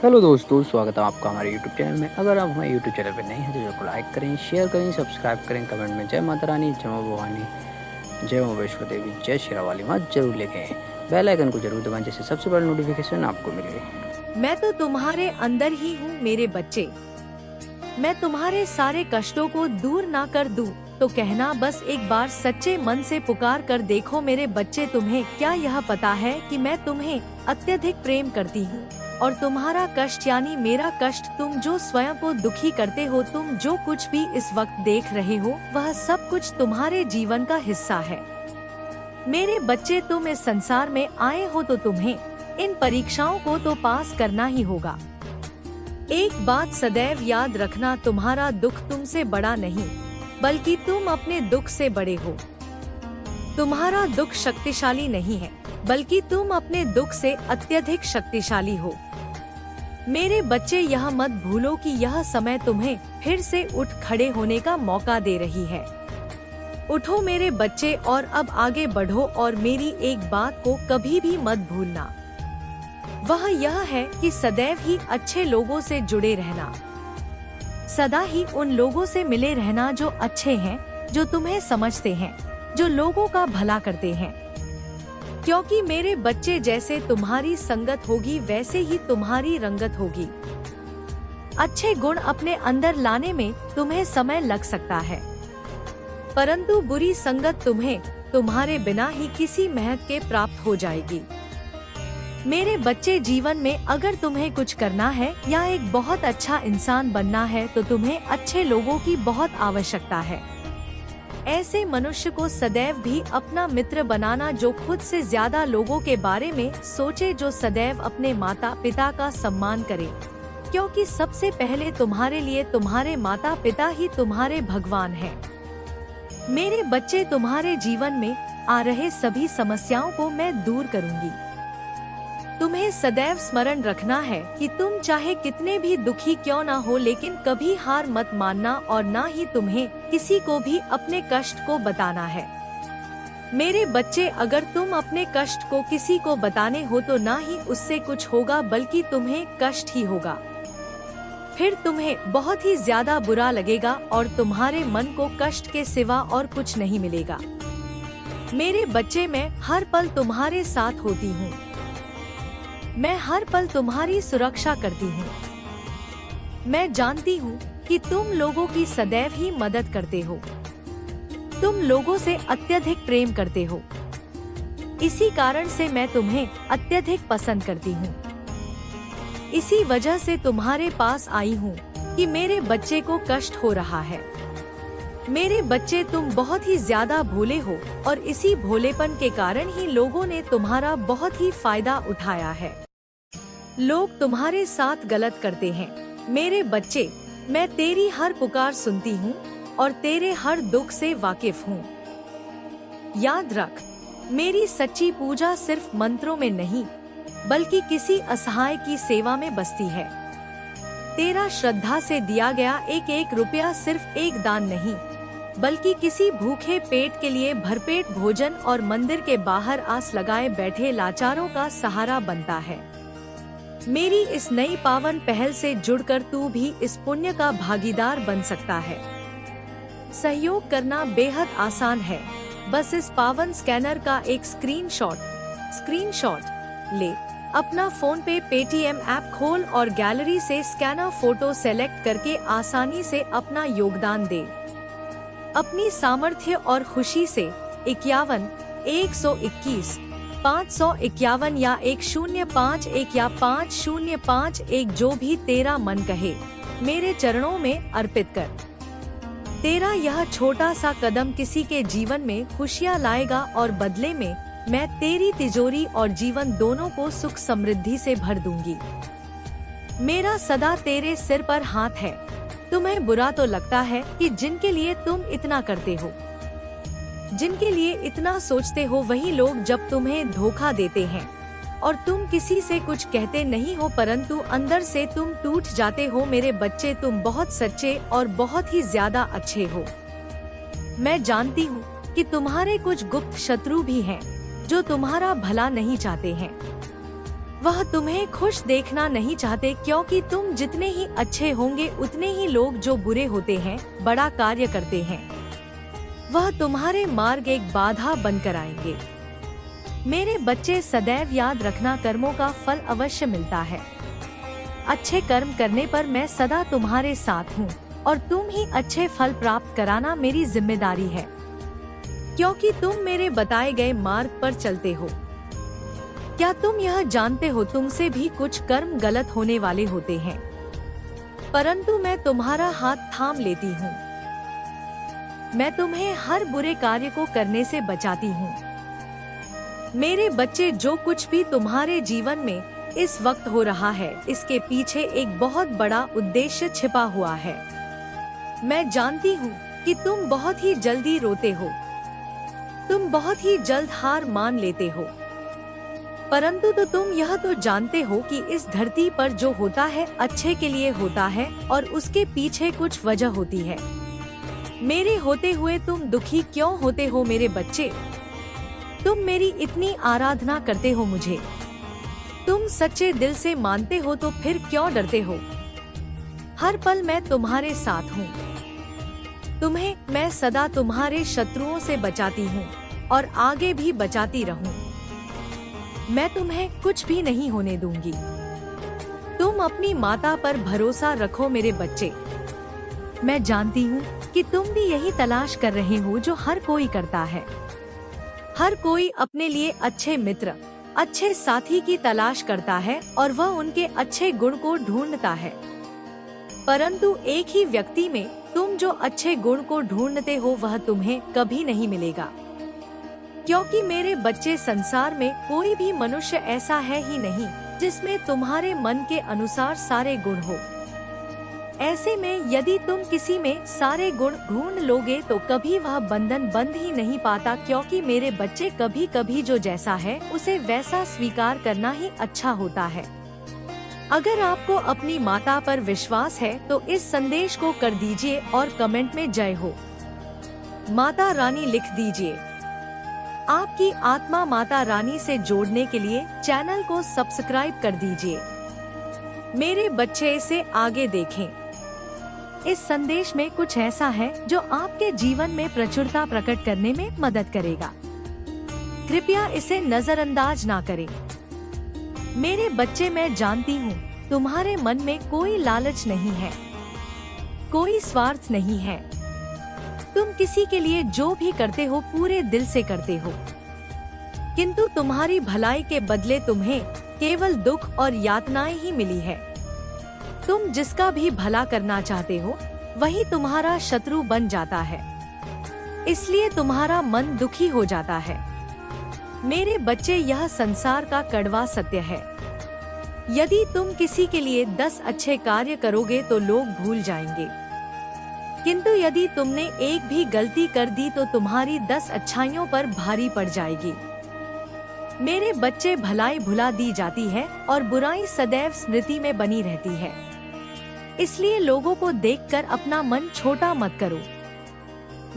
Hello दोस्तों, स्वागत है आपका हमारे यूट्यूब चैनल में। अगर आप हमारे यूट्यूब चैनल पर नए हैं तो इसको लाइक करें, शेयर करें, सब्सक्राइब करें, कमेंट में जय माता रानी, जय मां भवानी, जय मां वैष्णो देवी, जय श्री वाली माँ जरूर लिखें। बेल आइकन को जरूर दबाएं जिससे सबसे पहले नोटिफिकेशन आपको मिले। मैं तो तुम्हारे अंदर ही हूँ मेरे बच्चे। मैं तुम्हारे सारे कष्टों को दूर ना कर दूं तो कहना, बस एक बार सच्चे मन से पुकार कर देखो मेरे बच्चे। तुम्हें क्या यह पता है कि मैं तुम्हें अत्यधिक प्रेम करती हूँ और तुम्हारा कष्ट यानी मेरा कष्ट, तुम जो स्वयं को दुखी करते हो, तुम जो कुछ भी इस वक्त देख रहे हो, वह सब कुछ तुम्हारे जीवन का हिस्सा है। मेरे बच्चे, तुम इस संसार में आए हो तो तुम्हें इन परीक्षाओं को तो पास करना ही होगा। एक बात सदैव याद रखना, तुम्हारा दुख तुमसे बड़ा नहीं बल्कि तुम अपने दुख से बड़े हो। तुम्हारा दुख शक्तिशाली नहीं है बल्कि तुम अपने दुख से अत्यधिक शक्तिशाली हो। मेरे बच्चे, यह मत भूलो कि यह समय तुम्हें फिर से उठ खड़े होने का मौका दे रही है। उठो मेरे बच्चे और अब आगे बढ़ो, और मेरी एक बात को कभी भी मत भूलना, वह यह है कि सदैव ही अच्छे लोगों से जुड़े रहना, सदा ही उन लोगों से मिले रहना जो अच्छे हैं, जो तुम्हें समझते हैं, जो लोगों का भला करते हैं। क्योंकि मेरे बच्चे, जैसे तुम्हारी संगत होगी वैसे ही तुम्हारी रंगत होगी। अच्छे गुण अपने अंदर लाने में तुम्हें समय लग सकता है, परंतु बुरी संगत तुम्हें तुम्हारे बिना ही किसी महत्व के प्राप्त हो जाएगी। मेरे बच्चे, जीवन में अगर तुम्हें कुछ करना है या एक बहुत अच्छा इंसान बनना है तो तुम्हें अच्छे लोगों की बहुत आवश्यकता है। ऐसे मनुष्य को सदैव भी अपना मित्र बनाना जो खुद से ज्यादा लोगों के बारे में सोचे, जो सदैव अपने माता पिता का सम्मान करे, क्योंकि सबसे पहले तुम्हारे लिए तुम्हारे माता पिता ही तुम्हारे भगवान हैं। मेरे बच्चे, तुम्हारे जीवन में आ रहे सभी समस्याओं को मैं दूर करूंगी। तुम्हें सदैव स्मरण रखना है कि तुम चाहे कितने भी दुखी क्यों ना हो, लेकिन कभी हार मत मानना और ना ही तुम्हें किसी को भी अपने कष्ट को बताना है। मेरे बच्चे, अगर तुम अपने कष्ट को किसी को बताने हो तो ना ही उससे कुछ होगा बल्कि तुम्हें कष्ट ही होगा। फिर तुम्हें बहुत ही ज्यादा बुरा लगेगा और तुम्हारे मन को कष्ट के सिवा और कुछ नहीं मिलेगा। मेरे बच्चे, मैं हर पल तुम्हारे साथ होती हूँ। मैं हर पल तुम्हारी सुरक्षा करती हूँ। मैं जानती हूँ कि तुम लोगों की सदैव ही मदद करते हो। तुम लोगों से अत्यधिक प्रेम करते हो, इसी कारण से मैं तुम्हें अत्यधिक पसंद करती हूँ। इसी वजह से तुम्हारे पास आई हूँ कि मेरे बच्चे को कष्ट हो रहा है। मेरे बच्चे, तुम बहुत ही ज्यादा भोले हो और इसी भोलेपन के कारण ही लोगों ने तुम्हारा बहुत ही फायदा उठाया है। लोग तुम्हारे साथ गलत करते हैं। मेरे बच्चे, मैं तेरी हर पुकार सुनती हूँ और तेरे हर दुख से वाकिफ हूँ। याद रख, मेरी सच्ची पूजा सिर्फ मंत्रों में नहीं बल्कि किसी असहाय की सेवा में बसती है। तेरा श्रद्धा से दिया गया एक एक रुपया सिर्फ एक दान नहीं बल्कि किसी भूखे पेट के लिए भरपेट भोजन और मंदिर के बाहर आस लगाए बैठे लाचारों का सहारा बनता है। मेरी इस नई पावन पहल से जुड़कर तू भी इस पुण्य का भागीदार बन सकता है। सहयोग करना बेहद आसान है, बस इस पावन स्कैनर का एक स्क्रीनशॉट ले। अपना फोन पे पेटीएम ऐप खोल और गैलरी से स्कैनर फोटो सेलेक्ट करके आसानी से अपना योगदान दे। अपनी सामर्थ्य और खुशी से 51 121 551 या 1051 या 5051, जो भी तेरा मन कहे, मेरे चरणों में अर्पित कर। तेरा यह छोटा सा कदम किसी के जीवन में खुशियाँ लाएगा और बदले में मैं तेरी तिजोरी और जीवन दोनों को सुख समृद्धि से भर दूंगी। मेरा सदा तेरे सिर पर हाथ है। तुम्हें बुरा तो लगता है कि जिनके लिए तुम इतना करते हो, जिनके लिए इतना सोचते हो, वही लोग जब तुम्हें धोखा देते हैं और तुम किसी से कुछ कहते नहीं हो परंतु अंदर से तुम टूट जाते हो। मेरे बच्चे, तुम बहुत सच्चे और बहुत ही ज्यादा अच्छे हो। मैं जानती हूँ कि तुम्हारे कुछ गुप्त शत्रु भी हैं जो तुम्हारा भला नहीं चाहते हैं। वह तुम्हें खुश देखना नहीं चाहते, क्योंकि तुम जितने ही अच्छे होंगे उतने ही लोग जो बुरे होते हैं, बड़ा कार्य करते हैं, वह तुम्हारे मार्ग एक बाधा बनकर आएंगे। मेरे बच्चे सदैव याद रखना, कर्मों का फल अवश्य मिलता है। अच्छे कर्म करने पर मैं सदा तुम्हारे साथ हूँ और तुम ही अच्छे फल प्राप्त कराना मेरी जिम्मेदारी है, क्योंकि तुम मेरे बताए गए मार्ग पर चलते हो। क्या तुम यह जानते हो, तुमसे भी कुछ कर्म गलत होने वाले होते हैं, परंतु मैं तुम्हारा हाथ थाम लेती हूँ। मैं तुम्हें हर बुरे कार्य को करने से बचाती हूँ। मेरे बच्चे, जो कुछ भी तुम्हारे जीवन में इस वक्त हो रहा है, इसके पीछे एक बहुत बड़ा उद्देश्य छिपा हुआ है। मैं जानती हूँ कि तुम बहुत ही जल्दी रोते हो, तुम बहुत ही जल्द हार मान लेते हो, परंतु तो तुम यह तो जानते हो कि इस धरती पर जो होता है अच्छे के लिए होता है और उसके पीछे कुछ वजह होती है। मेरे होते हुए तुम दुखी क्यों होते हो मेरे बच्चे? तुम मेरी इतनी आराधना करते हो मुझे, तुम सच्चे दिल से मानते हो, तो फिर क्यों डरते हो? हर पल मैं तुम्हारे साथ हूँ। तुम्हें मैं सदा तुम्हारे शत्रुओं से बचाती हूँ और आगे भी बचाती रहूँ। मैं तुम्हें कुछ भी नहीं होने दूंगी। तुम अपनी माता पर भरोसा रखो मेरे बच्चे। मैं जानती हूँ कि तुम भी यही तलाश कर रहे हो जो हर कोई करता है। हर कोई अपने लिए अच्छे मित्र, अच्छे साथी की तलाश करता है और वह उनके अच्छे गुण को ढूंढता है, परंतु एक ही व्यक्ति में तुम जो अच्छे गुण को ढूंढते हो वह तुम्हें कभी नहीं मिलेगा, क्योंकि मेरे बच्चे, संसार में कोई भी मनुष्य ऐसा है ही नहीं जिसमें तुम्हारे मन के अनुसार सारे गुण हो। ऐसे में यदि तुम किसी में सारे गुण ढूंढ लोगे तो कभी वह बंधन बंध ही नहीं पाता, क्योंकि मेरे बच्चे, कभी कभी जो जैसा है उसे वैसा स्वीकार करना ही अच्छा होता है। अगर आपको अपनी माता पर विश्वास है तो इस संदेश को कर दीजिए और कमेंट में जय हो माता रानी लिख दीजिए। आपकी आत्मा माता रानी से जोड़ने के लिए चैनल को सब्सक्राइब कर दीजिए। मेरे बच्चे, इसे आगे देखें। इस संदेश में कुछ ऐसा है जो आपके जीवन में प्रचुरता प्रकट करने में मदद करेगा। कृपया इसे नजरअंदाज ना करें। मेरे बच्चे, मैं जानती हूँ तुम्हारे मन में कोई लालच नहीं है, कोई स्वार्थ नहीं है। तुम किसी के लिए जो भी करते हो पूरे दिल से करते हो, किंतु तुम्हारी भलाई के बदले तुम्हें केवल दुख और यातनाएं ही मिली है। तुम जिसका भी भला करना चाहते हो वही तुम्हारा शत्रु बन जाता है, इसलिए तुम्हारा मन दुखी हो जाता है। मेरे बच्चे, यह संसार का कड़वा सत्य है। यदि तुम किसी के लिए 10 अच्छे कार्य करोगे तो लोग भूल जाएंगे, किंतु यदि तुमने एक भी गलती कर दी तो तुम्हारी 10 अच्छाइयों पर भारी पड़ जाएगी। मेरे बच्चे, भलाई भुला दी जाती है और बुराई सदैव स्मृति में बनी रहती है, इसलिए लोगों को देखकर अपना मन छोटा मत करो।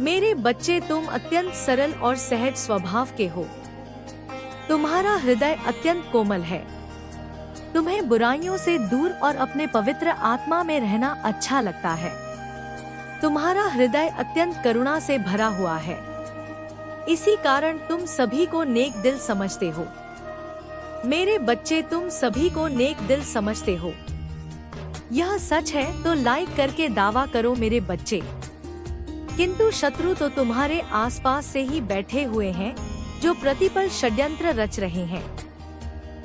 मेरे बच्चे, तुम अत्यंत सरल और सहज स्वभाव के हो। तुम्हारा हृदय अत्यंत कोमल है। तुम्हें बुराइयों से दूर और अपने पवित्र आत्मा में रहना अच्छा लगता है। तुम्हारा हृदय अत्यंत करुणा से भरा हुआ है, इसी कारण तुम सभी को नेक दिल समझते हो। मेरे बच्चे, तुम सभी को नेक दिल समझते हो। यह सच है तो लाइक करके दावा करो मेरे बच्चे। किंतु शत्रु तो तुम्हारे आसपास से ही बैठे हुए हैं जो प्रतिपल षड्यंत्र रच रहे हैं।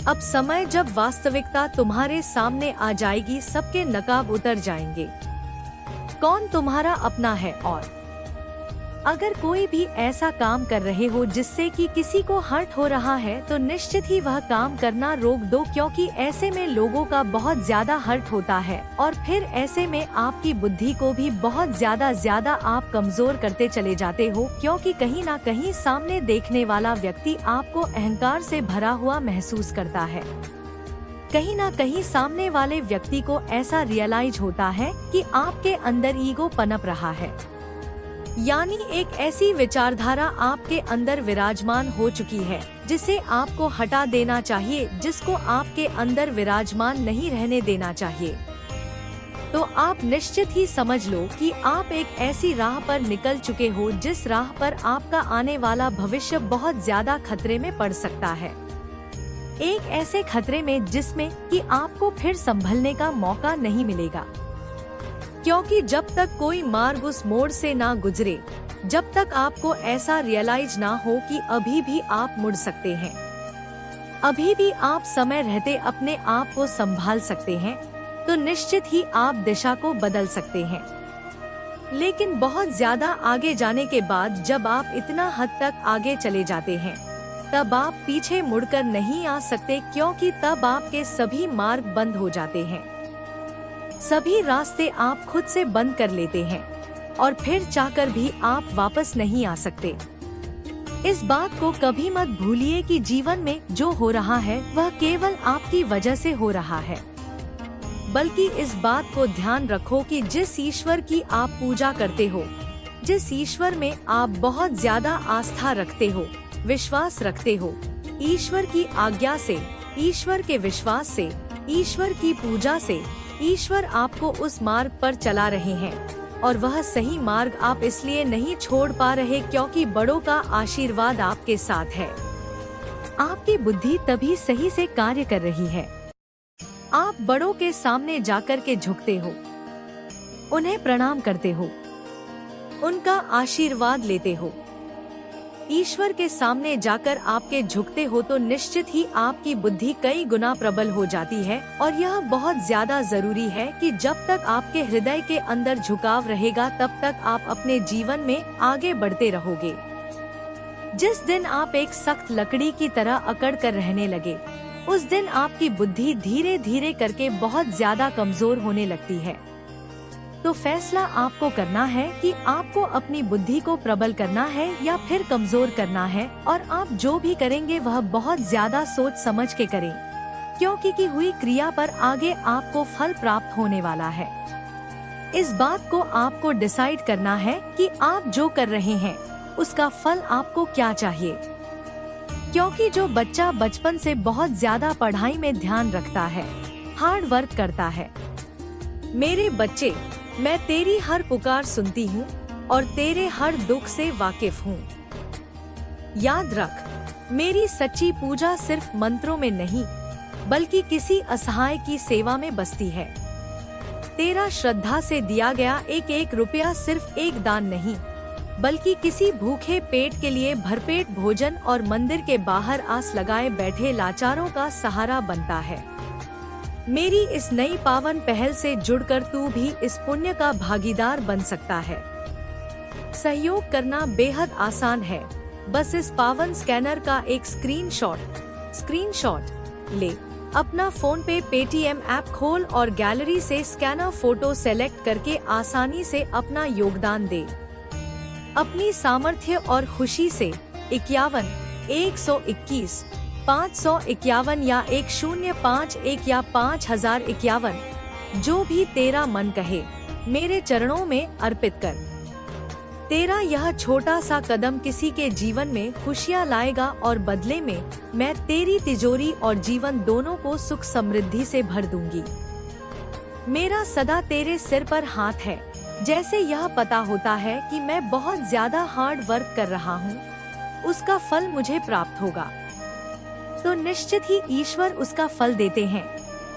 अब समय जब वास्तविकता तुम्हारे सामने आ जाएगी, सबके नकाब उतर जाएंगे। कौन तुम्हारा अपना है, और अगर कोई भी ऐसा काम कर रहे हो जिससे कि किसी को हर्ट हो रहा है तो निश्चित ही वह काम करना रोक दो, क्योंकि ऐसे में लोगों का बहुत ज्यादा हर्ट होता है और फिर ऐसे में आपकी बुद्धि को भी बहुत ज्यादा आप कमजोर करते चले जाते हो, क्योंकि कहीं ना कहीं सामने देखने वाला व्यक्ति आपको अहंकार से भरा हुआ महसूस करता है। कहीं ना कहीं सामने वाले व्यक्ति को ऐसा रियलाइज होता है कि आपके अंदर ईगो पनप रहा है। यानी एक ऐसी विचारधारा आपके अंदर विराजमान हो चुकी है जिसे आपको हटा देना चाहिए, जिसको आपके अंदर विराजमान नहीं रहने देना चाहिए। तो आप निश्चित ही समझ लो कि आप एक ऐसी राह पर निकल चुके हो जिस राह पर आपका आने वाला भविष्य बहुत ज्यादा खतरे में पड़ सकता है। एक ऐसे खतरे में जिसमें कि आपको फिर संभलने का मौका नहीं मिलेगा, क्योंकि जब तक कोई मार्ग उस मोड़ से ना गुजरे, जब तक आपको ऐसा रियलाइज ना हो कि अभी भी आप मुड़ सकते हैं, अभी भी आप समय रहते अपने आप को संभाल सकते हैं, तो निश्चित ही आप दिशा को बदल सकते हैं। लेकिन बहुत ज्यादा आगे जाने के बाद जब आप इतना हद तक आगे चले जाते हैं, तब आप पीछे मुड़कर नहीं आ सकते, क्योंकि तब आपके सभी मार्ग बंद हो जाते हैं, सभी रास्ते आप खुद से बंद कर लेते हैं और फिर चाहकर भी आप वापस नहीं आ सकते। इस बात को कभी मत भूलिए कि जीवन में जो हो रहा है वह केवल आपकी वजह से हो रहा है, बल्कि इस बात को ध्यान रखो कि जिस ईश्वर की आप पूजा करते हो, जिस ईश्वर में आप बहुत ज्यादा आस्था रखते हो, विश्वास रखते हो, ईश्वर की आज्ञा से, ईश्वर के विश्वास से, ईश्वर की पूजा से, ईश्वर आपको उस मार्ग पर चला रहे हैं। और वह सही मार्ग आप इसलिए नहीं छोड़ पा रहे क्योंकि बड़ों का आशीर्वाद आपके साथ है। आपकी बुद्धि तभी सही से कार्य कर रही है। आप बड़ों के सामने जाकर के झुकते हो, उन्हें प्रणाम करते हो, उनका आशीर्वाद लेते हो। ईश्वर के सामने जाकर आपके झुकते हो तो निश्चित ही आपकी बुद्धि कई गुना प्रबल हो जाती है। और यह बहुत ज्यादा जरूरी है कि जब तक आपके हृदय के अंदर झुकाव रहेगा तब तक आप अपने जीवन में आगे बढ़ते रहोगे। जिस दिन आप एक सख्त लकड़ी की तरह अकड़ कर रहने लगे, उस दिन आपकी बुद्धि धीरे धीरे करके बहुत ज्यादा कमजोर होने लगती है। तो फैसला आपको करना है कि आपको अपनी बुद्धि को प्रबल करना है या फिर कमजोर करना है। और आप जो भी करेंगे वह बहुत ज्यादा सोच समझ के करें, क्योंकि की हुई क्रिया पर आगे आपको फल प्राप्त होने वाला है। इस बात को आपको डिसाइड करना है कि आप जो कर रहे हैं उसका फल आपको क्या चाहिए। क्योंकि जो बच्चा बचपन से बहुत ज्यादा पढ़ाई में ध्यान रखता है, हार्ड वर्क करता है, मेरे बच्चे मैं तेरी हर पुकार सुनती हूँ और तेरे हर दुख से वाकिफ हूँ। याद रख, मेरी सच्ची पूजा सिर्फ मंत्रों में नहीं बल्कि किसी असहाय की सेवा में बसती है। तेरा श्रद्धा से दिया गया एक एक रुपया सिर्फ एक दान नहीं बल्कि किसी भूखे पेट के लिए भरपेट भोजन और मंदिर के बाहर आस लगाए बैठे लाचारों का सहारा बनता है। मेरी इस नई पावन पहल से जुड़कर तू भी इस पुण्य का भागीदार बन सकता है। सहयोग करना बेहद आसान है, बस इस पावन स्कैनर का एक स्क्रीनशॉट ले, अपना फोन पे पेटीएम ऐप खोल और गैलरी से स्कैनर फोटो सेलेक्ट करके आसानी से अपना योगदान दे। अपनी सामर्थ्य और खुशी से 51 121 551 या 1051 या 5051 जो भी तेरा मन कहे मेरे चरणों में अर्पित कर। तेरा यह छोटा सा कदम किसी के जीवन में खुशियाँ लाएगा और बदले में मैं तेरी तिजोरी और जीवन दोनों को सुख समृद्धि से भर दूंगी। मेरा सदा तेरे सिर पर हाथ है। जैसे यह पता होता है कि मैं बहुत ज्यादा हार्ड वर्क कर रहा हूँ, उसका फल मुझे प्राप्त होगा, तो निश्चित ही ईश्वर उसका फल देते हैं।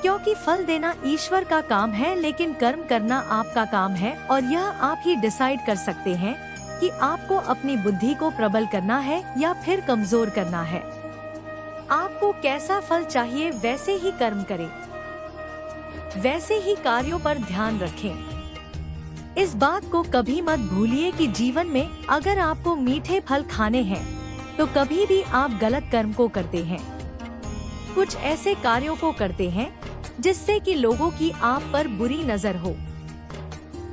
क्योंकि फल देना ईश्वर का काम है, लेकिन कर्म करना आपका काम है। और यह आप ही डिसाइड कर सकते हैं कि आपको अपनी बुद्धि को प्रबल करना है या फिर कमजोर करना है। आपको कैसा फल चाहिए वैसे ही कर्म करें, वैसे ही कार्यों पर ध्यान रखें। इस बात को कभी मत भूलिए कि जीवन में अगर आपको मीठे फल खाने हैं तो कभी भी आप गलत कर्म को करते हैं, कुछ ऐसे कार्यों को करते हैं जिससे कि लोगों की आप पर बुरी नजर हो,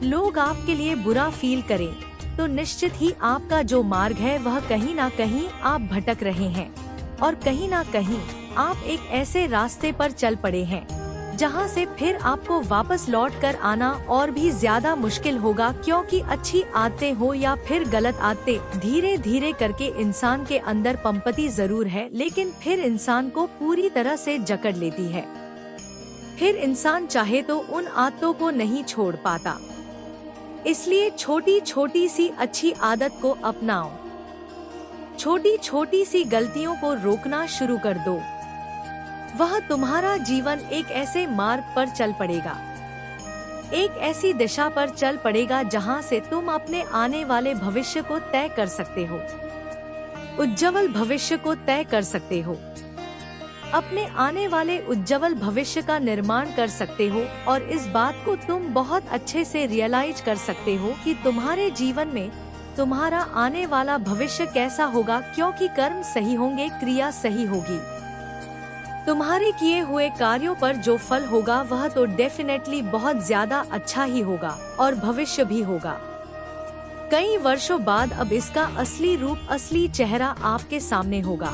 लोग आपके लिए बुरा फील करें, तो निश्चित ही आपका जो मार्ग है वह कहीं ना कहीं आप भटक रहे हैं और कहीं ना कहीं आप एक ऐसे रास्ते पर चल पड़े हैं जहां से फिर आपको वापस लौट कर आना और भी ज्यादा मुश्किल होगा, क्योंकि अच्छी आदतें हो या फिर गलत आदतें धीरे धीरे करके इंसान के अंदर पनपती जरूर है, लेकिन फिर इंसान को पूरी तरह से जकड़ लेती है। फिर इंसान चाहे तो उन आदतों को नहीं छोड़ पाता। इसलिए छोटी छोटी सी अच्छी आदत को अपनाओ, छोटी छोटी सी गलतियों को रोकना शुरू कर दो। वह तुम्हारा जीवन एक ऐसे मार्ग पर चल पड़ेगा, एक ऐसी दिशा पर चल पड़ेगा जहां से तुम अपने आने वाले भविष्य को तय कर सकते हो, उज्जवल भविष्य को तय कर सकते हो, अपने आने वाले उज्जवल भविष्य का निर्माण कर सकते हो। और इस बात को तुम बहुत अच्छे से रियलाइज कर सकते हो कि तुम्हारे जीवन में तुम्हारा आने वाला भविष्य कैसा होगा, क्योंकि कर्म सही होंगे, क्रिया सही होगी। तुम्हारे किए हुए कार्यों पर जो फल होगा वह तो डेफिनेटली बहुत ज्यादा अच्छा ही होगा और भविष्य भी होगा। कई वर्षों बाद अब इसका असली रूप, असली चेहरा आपके सामने होगा।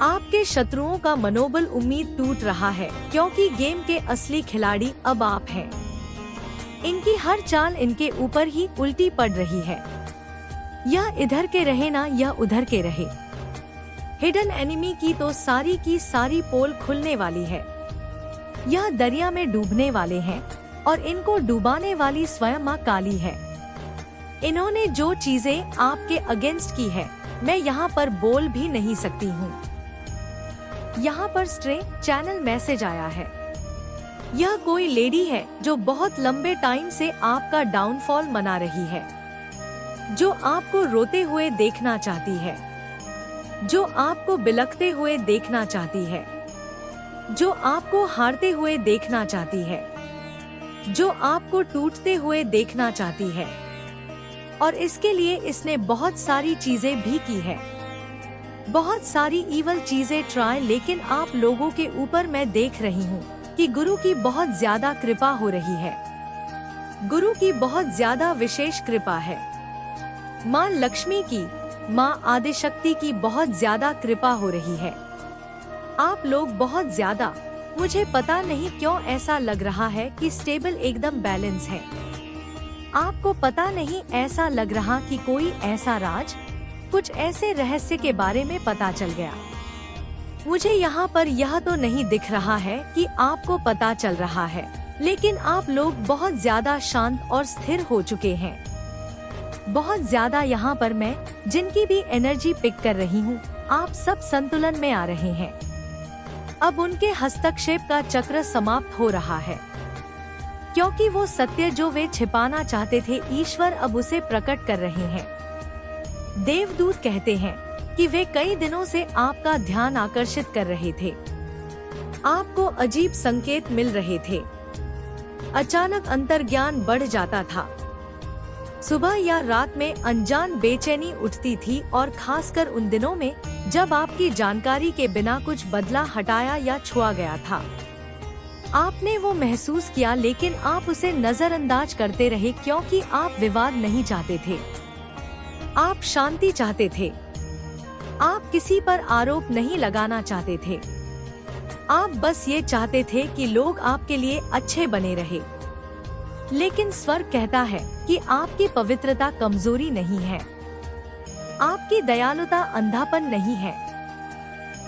आपके शत्रुओं का मनोबल उम्मीद टूट रहा है, क्योंकि गेम के असली खिलाड़ी अब आप हैं। इनकी हर चाल इनके ऊपर ही उल्टी पड़ रही है, यह इधर के रहे ना यह उधर के रहे। हिडन एनिमी की सारी पोल खुलने वाली है। यह दरिया में डूबने वाले हैं और इनको डुबाने वाली स्वयं मां काली है। इन्होंने जो चीजें आपके अगेंस्ट की है, मैं यहाँ पर बोल भी नहीं सकती हूँ। यहाँ पर स्ट्रे चैनल मैसेज आया है। यह कोई लेडी है जो बहुत लंबे टाइम से आपका डाउनफॉल मना रही है, जो आपको रोते हुए देखना चाहती है, जो आपको बिलखते हुए देखना चाहती है, जो आपको हारते हुए देखना चाहती है, जो आपको टूटते हुए देखना चाहती है। और इसके लिए इसने बहुत सारी चीजें भी की है, बहुत सारी ईवल चीजें ट्राई, लेकिन आप लोगों के ऊपर मैं देख रही हूँ कि गुरु की बहुत ज्यादा कृपा हो रही है। गुरु की बहुत ज्यादा विशेष कृपा है। माँ लक्ष्मी की, माँ आदिशक्ति की बहुत ज्यादा कृपा हो रही है। आप लोग बहुत ज्यादा, मुझे पता नहीं क्यों ऐसा लग रहा है कि स्टेबल एकदम बैलेंस है। आपको पता नहीं ऐसा लग रहा कि कोई ऐसा राज, कुछ ऐसे रहस्य के बारे में पता चल गया। मुझे यहाँ पर यह तो नहीं दिख रहा है कि आपको पता चल रहा है, लेकिन आप लोग बहुत ज्यादा शांत और स्थिर हो चुके हैं। बहुत ज्यादा यहाँ पर मैं जिनकी भी एनर्जी पिक कर रही हूँ, आप सब संतुलन में आ रहे हैं। अब उनके हस्तक्षेप का चक्र समाप्त हो रहा है, क्योंकि वो सत्य जो वे छिपाना चाहते थे, ईश्वर अब उसे प्रकट कर रहे हैं। देवदूत कहते हैं कि वे कई दिनों से आपका ध्यान आकर्षित कर रहे थे। आपको अजीब संकेत मिल रहे थे। अचानक अंतर्ज्ञान बढ़ जाता था। सुबह या रात में अनजान बेचैनी उठती थी, और खासकर उन दिनों में जब आपकी जानकारी के बिना कुछ बदला, हटाया या छुआ गया था। आपने वो महसूस किया, लेकिन आप उसे नजरअंदाज करते रहे, क्योंकि आप विवाद नहीं चाहते थे। आप शांति चाहते थे। आप किसी पर आरोप नहीं लगाना चाहते थे। आप बस ये चाहते थे कि लोग आपके लिए अच्छे बने रहे। लेकिन स्वर्ग कहता है कि आपकी पवित्रता कमजोरी नहीं है, आपकी दयालुता अंधापन नहीं है,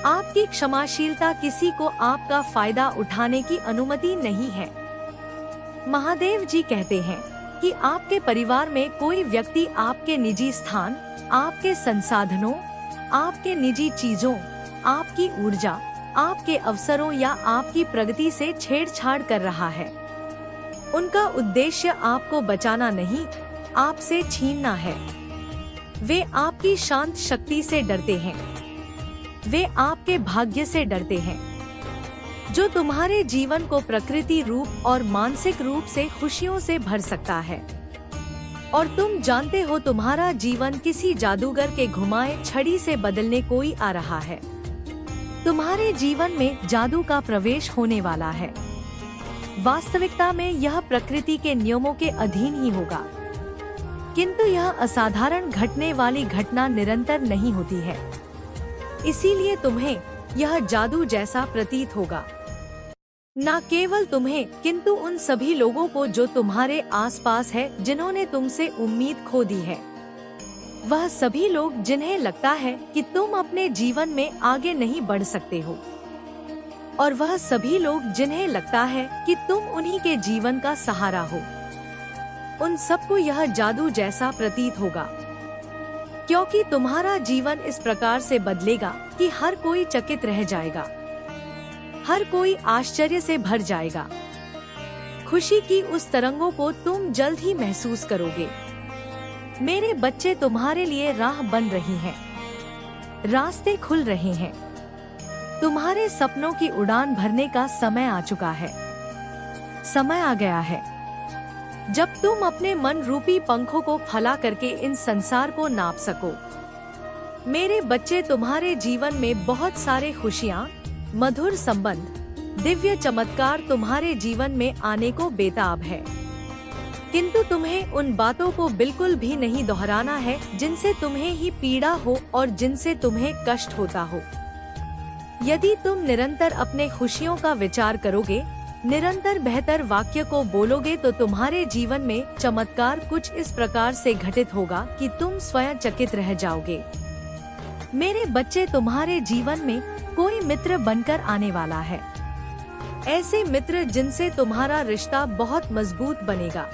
आपकी क्षमाशीलता किसी को आपका फायदा उठाने की अनुमति नहीं है। महादेव जी कहते हैं कि आपके परिवार में कोई व्यक्ति आपके निजी स्थान, आपके संसाधनों, आपके निजी चीजों, आपकी ऊर्जा, आपके अवसरों या आपकी प्रगति से छेड़छाड़ कर रहा है। उनका उद्देश्य आपको बचाना नहीं, आपसे छीनना है। वे आपकी शांत शक्ति से डरते हैं। वे आपके भाग्य से डरते हैं, जो तुम्हारे जीवन को प्रकृति रूप और मानसिक रूप से खुशियों से भर सकता है। और तुम जानते हो तुम्हारा जीवन किसी जादूगर के घुमाए छड़ी से बदलने कोई आ रहा है। तुम्हारे जीवन में जादू का प्रवेश होने वाला है। वास्तविकता में यह प्रकृति के नियमों के अधीन ही होगा, किंतु यह असाधारण घटने वाली घटना निरंतर नहीं होती है। इसीलिए तुम्हें यह जादू जैसा प्रतीत होगा। न केवल तुम्हें किंतु उन सभी लोगों को जो तुम्हारे आसपास है, जिन्होंने तुमसे उम्मीद खो दी है। वह सभी लोग जिन्हें लगता है कि तुम अपने जीवन में आगे नहीं बढ़ सकते हो, और वह सभी लोग जिन्हें लगता है कि तुम उन्हीं के जीवन का सहारा हो। उन सबको यह जादू जैसा प्रतीत होगा, क्योंकि तुम्हारा जीवन इस प्रकार से बदलेगा कि हर कोई चकित रह जाएगा, हर कोई आश्चर्य से भर जाएगा। खुशी की उस तरंगों को तुम जल्द ही महसूस करोगे। मेरे बच्चे, तुम्हारे लिए राह बन रही है, रास्ते खुल रहे हैं। तुम्हारे सपनों की उड़ान भरने का समय आ चुका है, समय आ गया है जब तुम अपने मन रूपी पंखों को फैला करके इन संसार को नाप सको। मेरे बच्चे, तुम्हारे जीवन में बहुत सारे खुशियाँ, मधुर संबंध, दिव्य चमत्कार तुम्हारे जीवन में आने को बेताब है, किंतु तुम्हें उन बातों को बिल्कुल भी नहीं दोहराना है जिनसे तुम्हें ही पीड़ा हो और जिनसे तुम्हें कष्ट होता हो। यदि तुम निरंतर अपने खुशियों का विचार करोगे, निरंतर बेहतर वाक्य को बोलोगे, तो तुम्हारे जीवन में चमत्कार कुछ इस प्रकार से घटित होगा कि तुम स्वयं चकित रह जाओगे। मेरे बच्चे, तुम्हारे जीवन में कोई मित्र बनकर आने वाला है, ऐसे मित्र जिनसे तुम्हारा रिश्ता बहुत मजबूत बनेगा,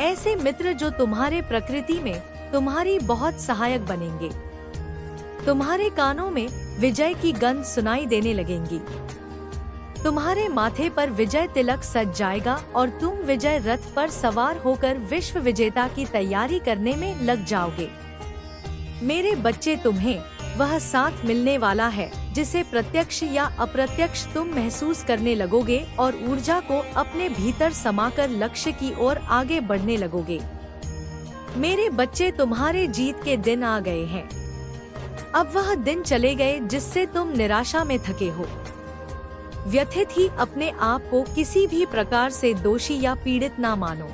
ऐसे मित्र जो तुम्हारे प्रकृति में तुम्हारी बहुत सहायक बनेंगे। तुम्हारे कानों में विजय की गंध सुनाई देने लगेंगी, तुम्हारे माथे पर विजय तिलक सज जाएगा और तुम विजय रथ पर सवार होकर विश्व विजेता की तैयारी करने में लग जाओगे। मेरे बच्चे, तुम्हें वह साथ मिलने वाला है जिसे प्रत्यक्ष या अप्रत्यक्ष तुम महसूस करने लगोगे और ऊर्जा को अपने भीतर समाकर लक्ष्य की ओर आगे बढ़ने लगोगे। मेरे बच्चे, तुम्हारे जीत के दिन आ गए हैं। अब वह दिन चले गए जिससे तुम निराशा में थके हो, व्यथित ही अपने आप को किसी भी प्रकार से दोषी या पीड़ित ना मानो।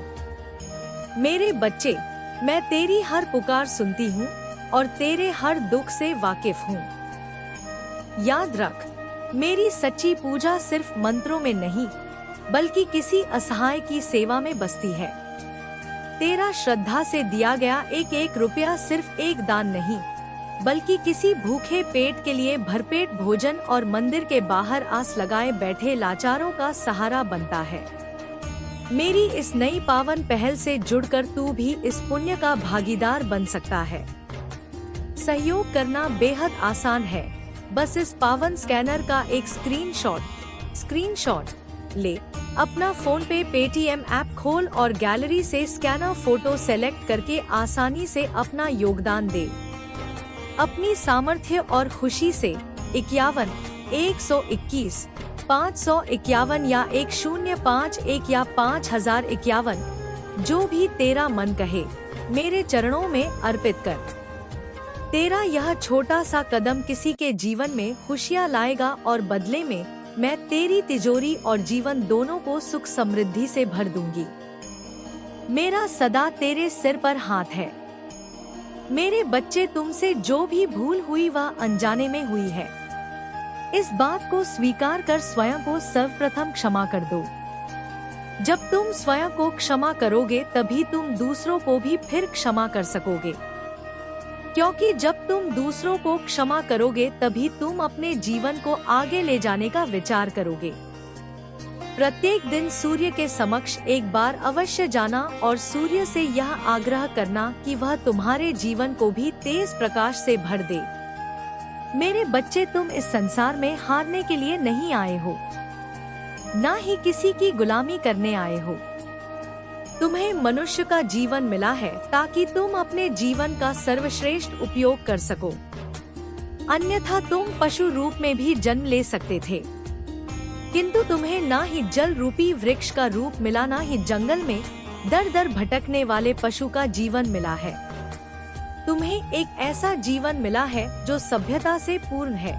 मेरे बच्चे, मैं तेरी हर पुकार सुनती हूँ और तेरे हर दुख से वाकिफ हूँ। याद रख, मेरी सच्ची पूजा सिर्फ मंत्रों में नहीं, बल्कि किसी असहाय की सेवा में बसती है। तेरा श्रद्धा से दिया गया एक एक रुपया सिर्फ एक दान नहीं, बल्कि किसी भूखे पेट के लिए भरपेट भोजन और मंदिर के बाहर आस लगाए बैठे लाचारों का सहारा बनता है। मेरी इस नई पावन पहल से जुड़कर तू भी इस पुण्य का भागीदार बन सकता है। सहयोग करना बेहद आसान है, बस इस पावन स्कैनर का एक स्क्रीनशॉट ले, अपना फोन पे पेटीएम ऐप खोल और गैलरी से स्कैनर फोटो सेलेक्ट करके आसानी से अपना योगदान दे। अपनी सामर्थ्य और खुशी से 51, 121, 551 या 1051 या 5051, जो भी तेरा मन कहे, मेरे चरणों में अर्पित कर। तेरा यह छोटा सा कदम किसी के जीवन में खुशियाँ लाएगा और बदले में मैं तेरी तिजोरी और जीवन दोनों को सुख समृद्धि से भर दूंगी। मेरा सदा तेरे सिर पर हाथ है। मेरे बच्चे, तुमसे जो भी भूल हुई वह अनजाने में हुई है। इस बात को स्वीकार कर स्वयं को सर्वप्रथम क्षमा कर दो। जब तुम स्वयं को क्षमा करोगे तभी तुम दूसरों को भी फिर क्षमा कर सकोगे, क्योंकि जब तुम दूसरों को क्षमा करोगे तभी तुम अपने जीवन को आगे ले जाने का विचार करोगे। प्रत्येक दिन सूर्य के समक्ष एक बार अवश्य जाना और सूर्य से यह आग्रह करना कि वह तुम्हारे जीवन को भी तेज प्रकाश से भर दे। मेरे बच्चे, तुम इस संसार में हारने के लिए नहीं आए हो, ना ही किसी की गुलामी करने आए हो। तुम्हें मनुष्य का जीवन मिला है ताकि तुम अपने जीवन का सर्वश्रेष्ठ उपयोग कर सको, अन्यथा तुम पशु रूप में भी जन्म ले सकते थे, किंतु तुम्हें ना ही जल रूपी वृक्ष का रूप मिला, ना ही जंगल में दर दर भटकने वाले पशु का जीवन मिला है। तुम्हें एक ऐसा जीवन मिला है जो सभ्यता से पूर्ण है।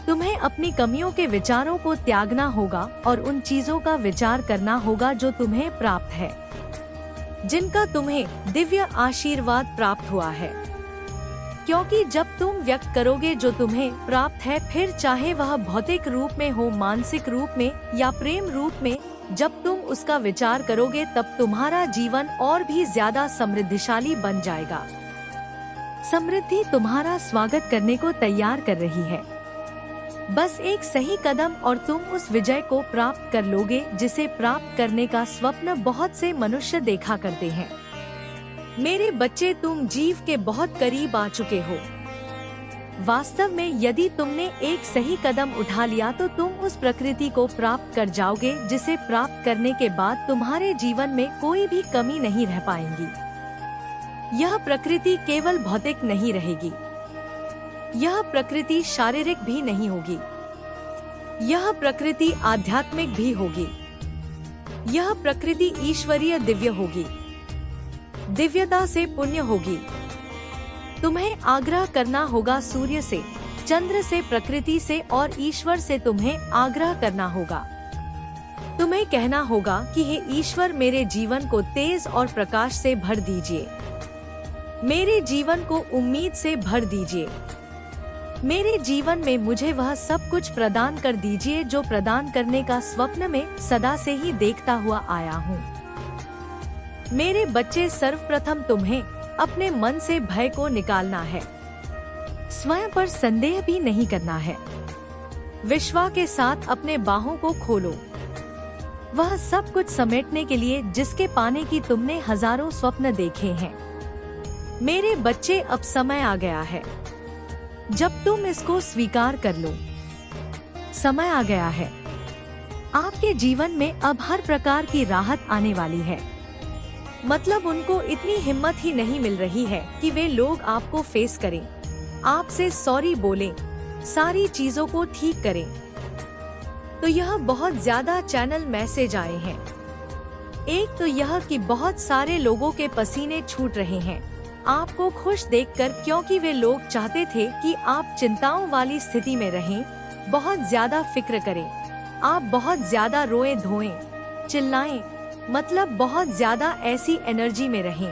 तुम्हें अपनी कमियों के विचारों को त्यागना होगा और उन चीजों का विचार करना होगा जो तुम्हें प्राप्त है, जिनका तुम्हें दिव्य आशीर्वाद प्राप्त हुआ है। क्योंकि जब तुम व्यक्त करोगे जो तुम्हें प्राप्त है, फिर चाहे वह भौतिक रूप में हो, मानसिक रूप में या प्रेम रूप में, जब तुम उसका विचार करोगे तब तुम्हारा जीवन और भी ज्यादा समृद्धिशाली बन जाएगा। समृद्धि तुम्हारा स्वागत करने को तैयार कर रही है। बस एक सही कदम और तुम उस विजय को प्राप्त कर लोगे जिसे प्राप्त करने का स्वप्न बहुत से मनुष्य देखा करते हैं। मेरे बच्चे, तुम जीव के बहुत करीब आ चुके हो। वास्तव में यदि तुमने एक सही कदम उठा लिया तो तुम उस प्रकृति को प्राप्त कर जाओगे जिसे प्राप्त करने के बाद तुम्हारे जीवन में कोई भी कमी नहीं रह पाएगी। यह प्रकृति केवल भौतिक नहीं रहेगी, यह प्रकृति शारीरिक भी नहीं होगी, यह प्रकृति आध्यात्मिक भी होगी, यह प्रकृति ईश्वरीय दिव्य होगी, दिव्यता से पुण्य होगी। तुम्हें आग्रह करना होगा सूर्य से, चंद्र से, प्रकृति से और ईश्वर से तुम्हें आग्रह करना होगा। तुम्हें कहना होगा कि हे ईश्वर, मेरे जीवन को तेज और प्रकाश से भर दीजिए, मेरे जीवन को उम्मीद से भर दीजिए, मेरे जीवन में मुझे वह सब कुछ प्रदान कर दीजिए जो प्रदान करने का स्वप्न में सदा से ही देखता हुआ आया हूँ। मेरे बच्चे, सर्वप्रथम तुम्हें अपने मन से भय को निकालना है, स्वयं पर संदेह भी नहीं करना है। विश्वास के साथ अपने बाहों को खोलो, वह सब कुछ समेटने के लिए जिसके पाने की तुमने हजारों स्वप्न देखे हैं। मेरे बच्चे, अब समय आ गया है जब तुम इसको स्वीकार कर लो। समय आ गया है, आपके जीवन में अब हर प्रकार की राहत आने वाली है। मतलब उनको इतनी हिम्मत ही नहीं मिल रही है कि वे लोग आपको फेस करें, आपसे सॉरी बोलें, सारी चीजों को ठीक करें। तो यह बहुत ज्यादा चैनल मैसेज आए हैं। एक तो यह कि बहुत सारे लोगों के पसीने छूट रहे हैं आपको खुश देखकर, क्योंकि वे लोग चाहते थे कि आप चिंताओं वाली स्थिति में रहें, बहुत ज्यादा फिक्र करें, आप बहुत ज्यादा रोएं धोएं, चिल्लाएं, मतलब बहुत ज्यादा ऐसी एनर्जी में रहें।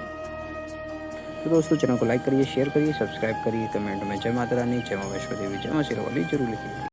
तो दोस्तों, चैनल को लाइक करिए, शेयर करिए, सब्सक्राइब करिए, कमेंट में जय माता रानी, जय मां वैष्णो देवी, जय मां शेरावाली जरूर लिखिए।